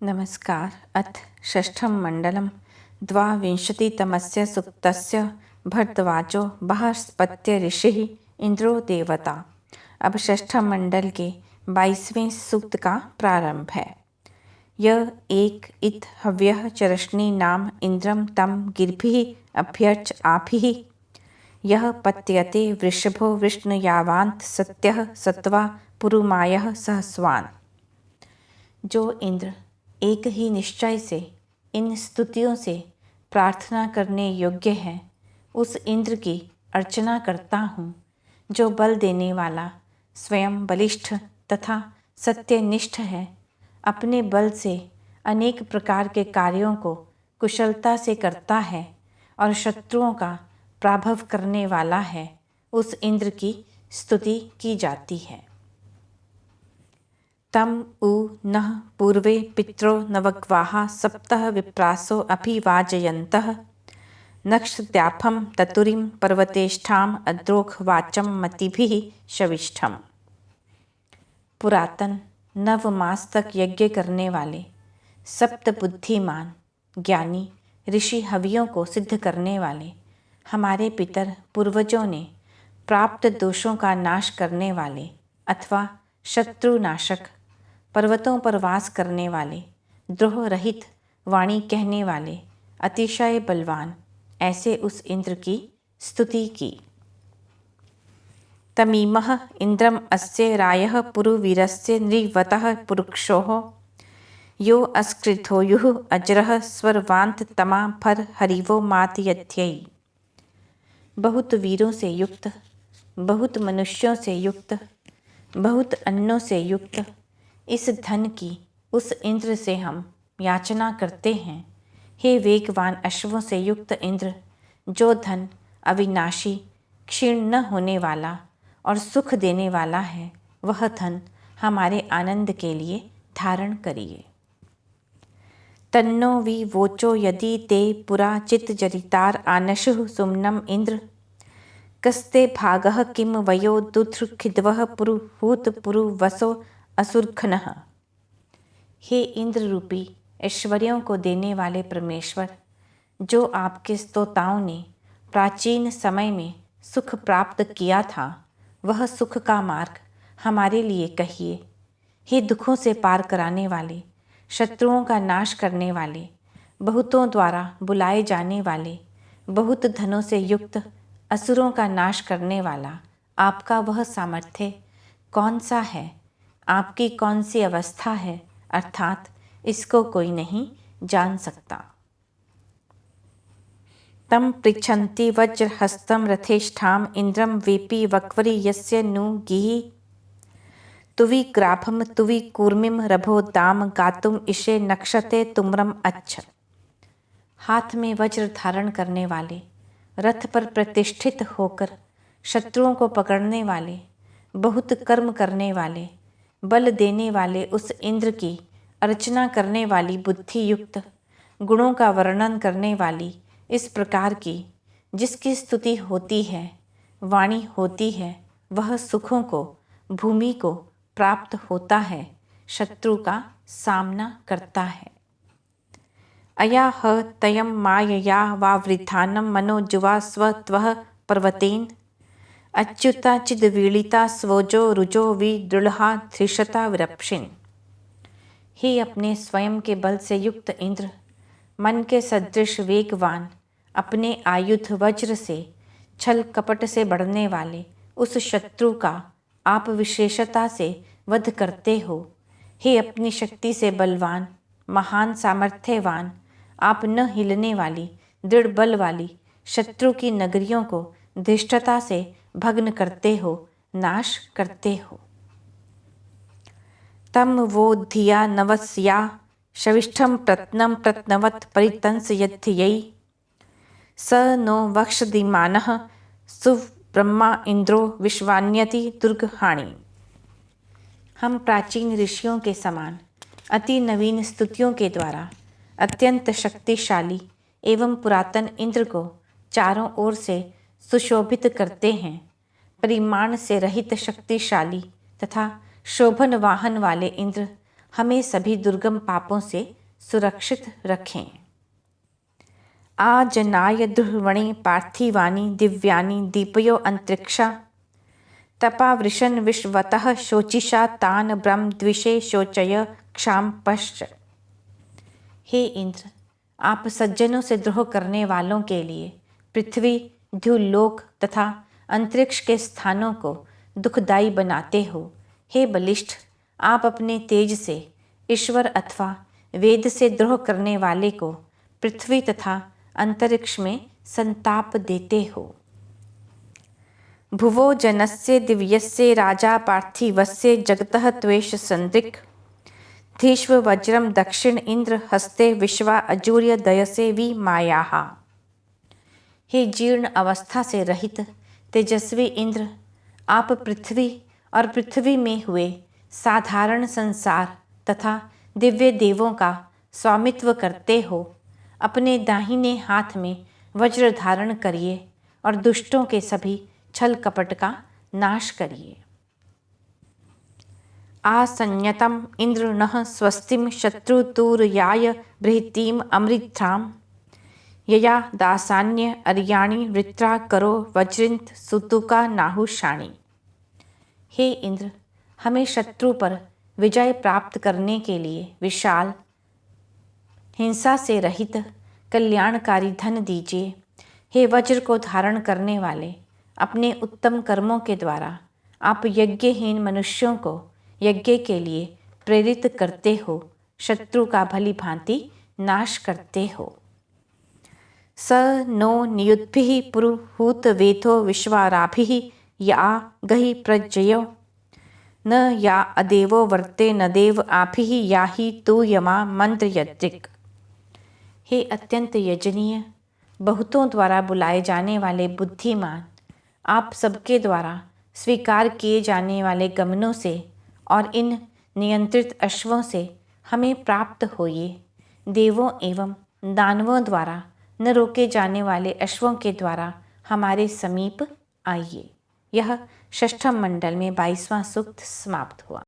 नमस्कार। अथ षष्ठं मंडलम द्वाविंशतितमस्य सूक्तस्य भरद्वाजो बृहस्पत्य ऋषिः इंद्रो देवता। अब षष्ठम मंडल के 22वें सूक्त का प्रारंभ है। यह एक इत हव्यः चरष्णी नाम इंद्रम तम गिर्भिः अभ्यर्च आभिः यह पत्यते वृषभो विष्णुयावांत सत्यः सत्वा पुरुमायः सहस्वान्। जो इंद्र एक ही निश्चय से इन स्तुतियों से प्रार्थना करने योग्य है, उस इंद्र की अर्चना करता हूँ, जो बल देने वाला, स्वयं बलिष्ठ तथा सत्यनिष्ठ है, अपने बल से अनेक प्रकार के कार्यों को कुशलता से करता है और शत्रुओं का पराभव करने वाला है। उस इंद्र की स्तुति की जाती है। तम उ नः पूर्वे पित्रो नवग्वाः सप्तः विप्रासो अभिवाजयन्तः नक्षत्याफं ततुरीं पर्वतेष्ठाम अद्रोख वाचम मतिभिः शविष्ठम। पुरातन 9 मास तक यज्ञ करने वाले सप्त बुद्धिमान ज्ञानी ऋषि हवियों को सिद्ध करने वाले हमारे पितर पूर्वजों ने प्राप्त दोषों का नाश करने वाले अथवा शत्रुनाशक, पर्वतों पर वास करने वाले, द्रोह रहित वाणी कहने वाले, अतिशय बलवान ऐसे उस इंद्र की स्तुति की। तमीमः इंद्रम अस्य रायः पुरुवीरस्य नृवतः पुरुक्षोः यो अस्कृथोयुः अजरः स्वर्वांत तमा फर हरिवो मातयत्यै। बहुत वीरों से युक्त, बहुत मनुष्यों से युक्त, बहुत अन्नों से युक्त इस धन की उस इंद्र से हम याचना करते हैं। हे वेगवान अश्वों से युक्त इंद्र, जो धन अविनाशी, क्षीण न होने वाला और सुख देने वाला है, वह धन हमारे आनंद के लिए धारण करिए। तन्नो वि वोचो यदि ते पुरा चित्तजरितार आनशुः सुम्नम इंद्र कस्ते भागः किम वयो दुध्रुखिद्वः पुरुहूत पुरुवसो असुरखनः। हे इंद्र रूपी ऐश्वर्यों को देने वाले परमेश्वर, जो आपके स्तोताओं ने प्राचीन समय में सुख प्राप्त किया था, वह सुख का मार्ग हमारे लिए कहिए। हे दुखों से पार कराने वाले, शत्रुओं का नाश करने वाले, बहुतों द्वारा बुलाए जाने वाले, बहुत धनों से युक्त असुरों का नाश करने वाला, आपका वह सामर्थ्य कौन सा है, आपकी कौन सी अवस्था है, अर्थात इसको कोई नहीं जान सकता। तम पृच्छन्ति वज्रहस्तं रथेष्ठाम इंद्रम वेपी वक्वरी यस्य नु गिहि तुवि ग्राभम तुवि कूर्मिम रभो दाम गातुम इषे नक्षते तुमरम अच्छ। हाथ में वज्र धारण करने वाले, रथ पर प्रतिष्ठित होकर शत्रुओं को पकड़ने वाले, बहुत कर्म करने वाले, बल देने वाले उस इंद्र की अर्चना करने वाली बुद्धि युक्त, गुणों का वर्णन करने वाली इस प्रकार की जिसकी स्तुति होती है, वाणी होती है, वह सुखों को, भूमि को प्राप्त होता है, शत्रु का सामना करता है। अया ह तयं मायया वावृधानं मनोजुवा स्वत्वः पर्वतेन अच्युता चिद्वीलिता स्वोजो रुजो विदृढ़ा धृषता विरप्शिन। हे अपने स्वयं के बल से युक्त इंद्र, मन के सदृश वेगवान, अपने आयुध वज्र से छल कपट से बढ़ने वाले उस शत्रु का आप विशेषता से वध करते हो। हे अपनी शक्ति से बलवान, महान सामर्थ्यवान, आप न हिलने वाली, दृढ़ बल वाली शत्रु की नगरियों को धृष्टता से भग्न करते हो, नाश करते हो। तम वो धिया नवस्या शविष्ठम प्रत्नम प्रत्नवत परितंस यद्धियै स नो वक्षदिमानः सुब्रह्मा इंद्रो विश्वान्यति दुर्गहाणि। हम प्राचीन ऋषियों के समान अति नवीन स्तुतियों के द्वारा अत्यंत शक्तिशाली एवं पुरातन इंद्र को चारों ओर से सुशोभित करते हैं। परिमाण से रहित शक्तिशाली तथा शोभन वाहन वाले इंद्र हमें सभी दुर्गम पापों से सुरक्षित रखें। आजनाय दुर्वणे पार्थिवानि दिव्यानि दीपयो अंतरिक्षा तपावृशन विश्वतः शोचिषा तान ब्रह्म द्विषे शोचय क्षाम पश्च। हे इंद्र, आप सज्जनों से द्रोह करने वालों के लिए पृथ्वी, द्युलोक तथा अंतरिक्ष के स्थानों को दुखदायी बनाते हो। हे बलिष्ठ, आप अपने तेज से ईश्वर अथवा वेद से द्रोह करने वाले को पृथ्वी तथा अंतरिक्ष में संताप देते हो। भुवो जनस्य दिव्यस्य राजा पार्थिवस्य जगतः त्वेष संदिक् धीष्व वज्रम दक्षिण इंद्र हस्ते विश्वा अजूर्य दयसे वि मायाः। हे जीर्ण अवस्था से रहित तेजस्वी इंद्र, आप पृथ्वी और पृथ्वी में हुए साधारण संसार तथा दिव्य देवों का स्वामित्व करते हो। अपने दाहिने हाथ में वज्र धारण करिए और दुष्टों के सभी छल कपट का नाश करिए। आसंयतम इंद्र नः स्वस्तिम शत्रुतुर्याय बृहतीम अमृताम यया दासान्य अर्याणि वृत्रा करो वज्रिंत सुतुका नाहुषाणी। हे इंद्र, हमें शत्रु पर विजय प्राप्त करने के लिए विशाल, हिंसा से रहित कल्याणकारी धन दीजिए। हे वज्र को धारण करने वाले, अपने उत्तम कर्मों के द्वारा आप यज्ञहीन मनुष्यों को यज्ञ के लिए प्रेरित करते हो, शत्रु का भली भांति नाश करते हो। स नो नियुद्भिः पुरुहूत वेथो विश्वाराभिः या गहि प्रजयो न या अदेवो वर्ते न देव आभिः या ही तु यमा मंत्र यद्रिक। हे अत्यंत यजनीय, बहुतों द्वारा बुलाए जाने वाले बुद्धिमान, आप सबके द्वारा स्वीकार किए जाने वाले गमनों से और इन नियंत्रित अश्वों से हमें प्राप्त होइए। देवों एवं दानवों द्वारा न रोके जाने वाले अश्वों के द्वारा हमारे समीप आइए। यह षष्ठम मंडल में 22वां सूक्त समाप्त हुआ।